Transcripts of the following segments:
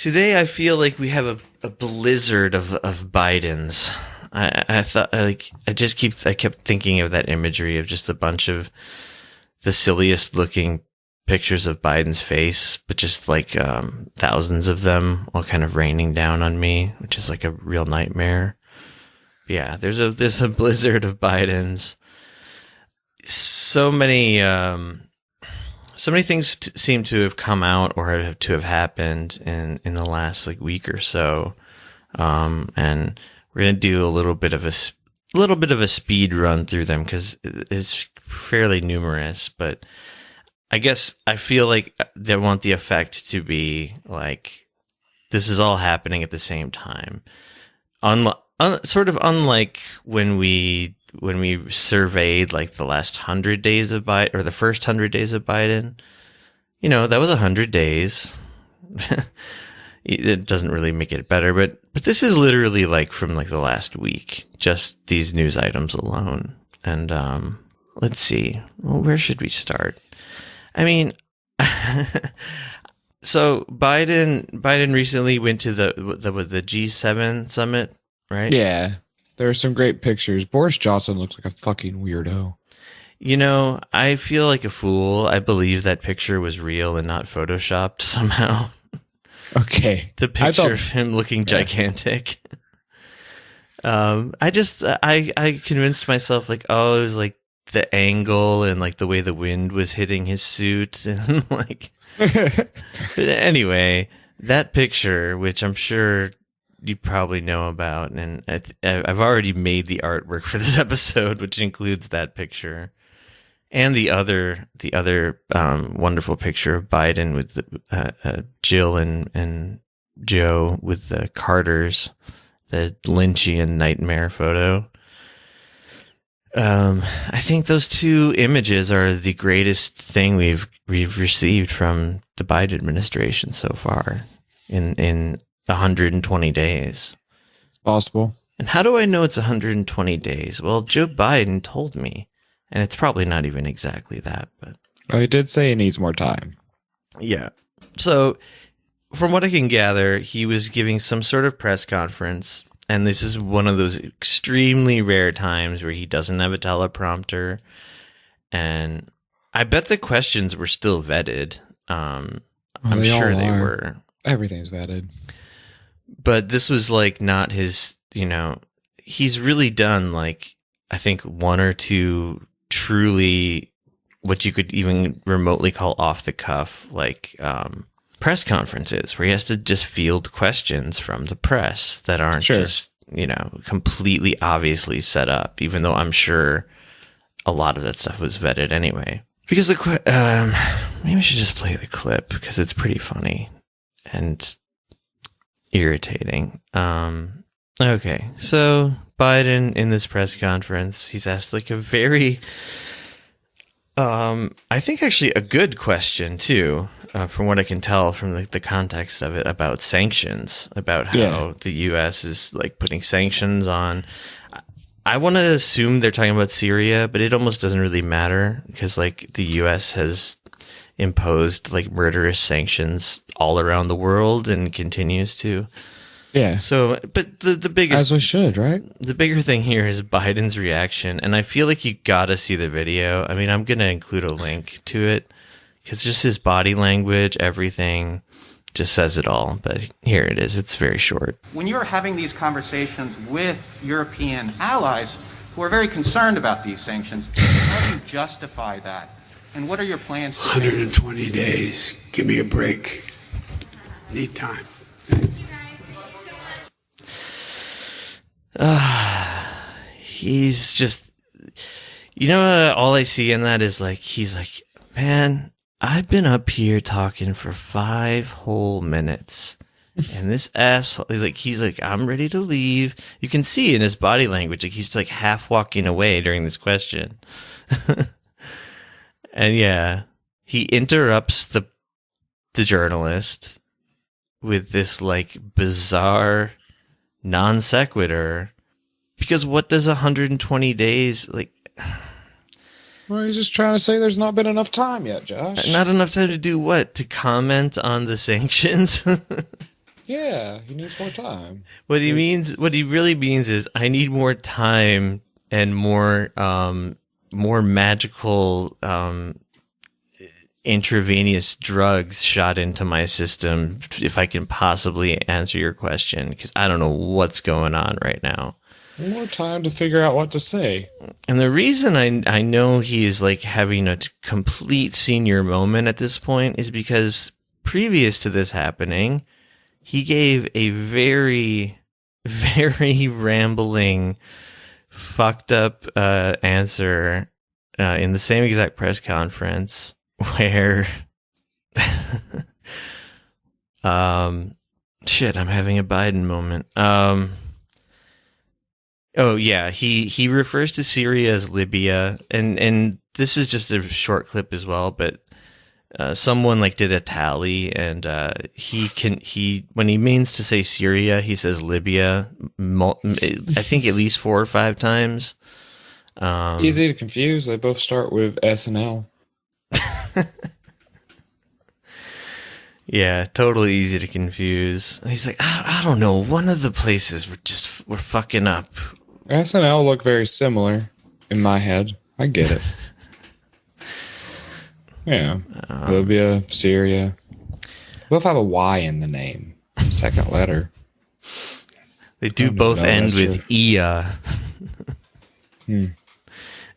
Today I feel like we have a blizzard of Bidens. I thought I kept thinking of that imagery of just a bunch of the silliest looking pictures of Biden's face, but just like thousands of them all kind of raining down on me, which is like a real nightmare. Yeah, there's a blizzard of Bidens. So many things seem to have come out or have to have happened in the last like week or so, and we're gonna do a little bit of a speed run through them because it's fairly numerous. But I guess I feel like they want the effect to be like this is all happening at the same time, sort of unlike when we surveyed like the last 100 days of Biden or the first 100 days of Biden. You know, that was 100 days. It doesn't really make it better, but this is literally like from like the last week, just these news items alone. And let's see, well, where should we start? I mean, so Biden recently went to the G7 summit, right? Yeah, there are some great pictures. Boris Johnson looks like a fucking weirdo. You know, I feel like a fool. I believe that picture was real and not photoshopped somehow. Okay. The picture of him looking gigantic. I convinced myself like, oh, it was like the angle and like the way the wind was hitting his suit and like. Anyway, that picture, which I'm sure you probably know about, and I've already made the artwork for this episode, which includes that picture. And the other wonderful picture of Biden with Jill and Joe with the Carters, the Lynchian nightmare photo. I think those two images are the greatest thing we've received from the Biden administration so far in 120 days. It's possible. And how do I know it's 120 days? Well, Joe Biden told me. And it's probably not even exactly that, but he did say he needs more time. Yeah. So from what I can gather, he was giving some sort of press conference, and this is one of those extremely rare times where he doesn't have a teleprompter. And I bet the questions were still vetted. I'm sure they were. Everything's vetted. But this was like not his, he's really done like, I think one or two truly what you could even remotely call off the cuff, like press conferences where he has to just field questions from the press that aren't just, completely obviously set up, even though I'm sure a lot of that stuff was vetted anyway. Because maybe I should just play the clip because it's pretty funny and irritating. Okay, so Biden in this press conference, he's asked like a very, I think actually a good question too, from what I can tell from the context of it, about sanctions, about how the U.S. is like putting sanctions on. I want to assume they're talking about Syria, but it almost doesn't really matter because like the U.S. has imposed like murderous sanctions all around the world and continues to. Yeah. So, but the biggest, as we should, right? The bigger thing here is Biden's reaction, and I feel like you gotta see the video. I mean, I'm gonna include a link to it because just his body language, everything, just says it all. But here it is. It's very short. When you're having these conversations with European allies who are very concerned about these sanctions, how do you justify that? And what are your plans? 120 days. Give me a break. Need time. He's just, all I see in that is like, he's like, man, I've been up here talking for 5 whole minutes. And this asshole, he's like, I'm ready to leave. You can see in his body language, like he's like half walking away during this question. And yeah, he interrupts the journalist with this like bizarre non sequitur, because what does 120 days like? Well, he's just trying to say there's not been enough time yet, Josh. Not enough time to do what? To comment on the sanctions? Yeah, he needs more time. What he really means is I need more time and more magical intravenous drugs shot into my system if I can possibly answer your question, because I don't know what's going on right now. More time to figure out what to say. And the reason I know he is like having a complete senior moment at this point is because previous to this happening, he gave a very, very rambling, fucked up answer in the same exact press conference where shit, I'm having a Biden moment. Oh yeah, he refers to Syria as Libya, and this is just a short clip as well, but someone like did a tally, and he when he means to say Syria, he says Libya. I think at least 4 or 5 times. Easy to confuse. They both start with SNL. Yeah, totally easy to confuse. He's like, I don't know. One of the places we're fucking up. SNL look very similar in my head. I get it. Yeah, Libya, Syria. Both have a Y in the name. Second letter. They do both end with Ia.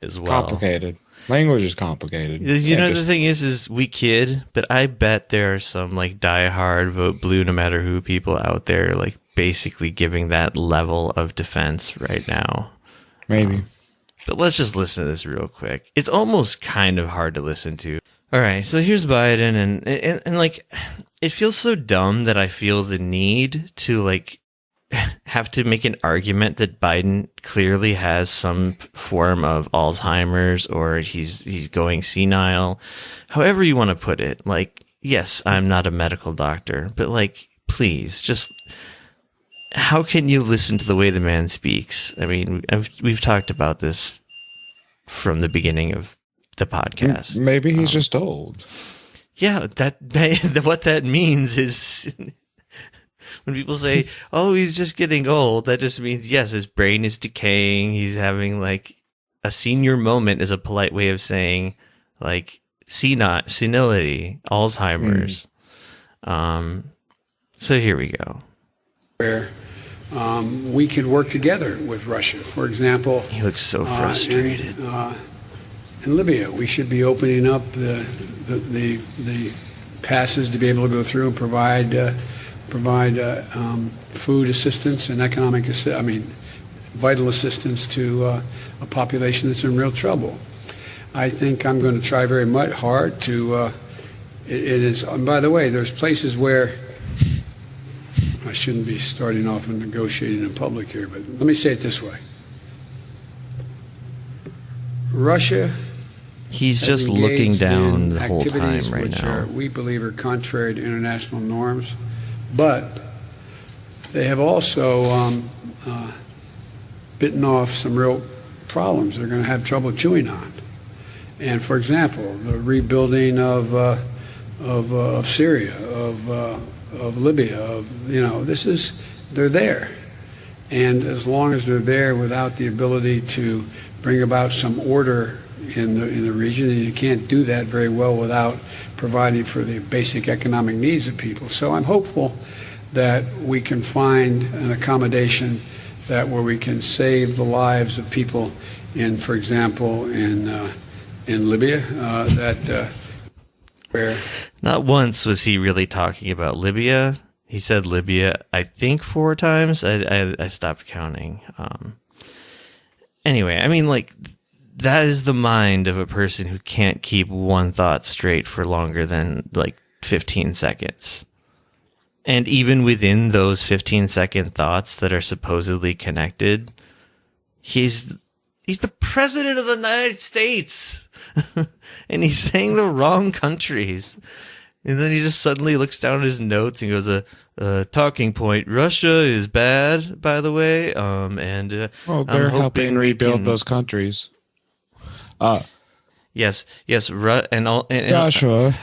As well. Complicated. Language is complicated. You know, the thing is we kid, but I bet there are some like diehard vote blue no matter who people out there like basically giving that level of defense right now. Maybe. But let's just listen to this real quick. It's almost kind of hard to listen to. All right, so here's Biden, and like, it feels so dumb that I feel the need to like have to make an argument that Biden clearly has some form of Alzheimer's or he's going senile, however you want to put it. Like, yes, I'm not a medical doctor, but like, please, just how can you listen to the way the man speaks? I mean, we've talked about this from the beginning of the podcast. Maybe he's just old. Yeah, what that means is when people say, "Oh, he's just getting old," that just means yes, his brain is decaying. He's having like a senior moment, is a polite way of saying like senility, Alzheimer's. So here we go. Where we could work together with Russia, for example. He looks so frustrated. In Libya, we should be opening up the passes to be able to go through and provide food assistance and vital assistance to a population that's in real trouble. I think I'm going to try very much hard to. It is. And by the way, there's places where I shouldn't be starting off and negotiating in public here, but let me say it this way: Russia. He's just looking down the whole time right now. We believe are contrary to international norms, but they have also bitten off some real problems they're going to have trouble chewing on. And for example, the rebuilding of Syria, of Libya, they're there. And as long as they're there without the ability to bring about some order in the region, and you can't do that very well without providing for the basic economic needs of people. So I'm hopeful that we can find an accommodation where we can save the lives of people for example, in Libya, where not once was he really talking about Libya. He said Libya, I think 4 times. I stopped counting. Anyway, I mean, like, that is the mind of a person who can't keep one thought straight for longer than like 15 seconds. And even within those 15-second thoughts that are supposedly connected, he's the president of the United States. And he's saying the wrong countries. And then he just suddenly looks down at his notes and goes, a talking point. Russia is bad, by the way. They're helping rebuild those countries. Yes. Joshua.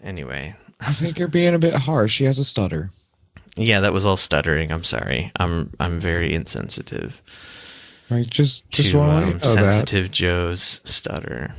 Anyway. I think you're being a bit harsh. He has a stutter. Yeah, that was all stuttering. I'm sorry. I'm very insensitive Right, just to want to know that. sensitive Joe's stutter.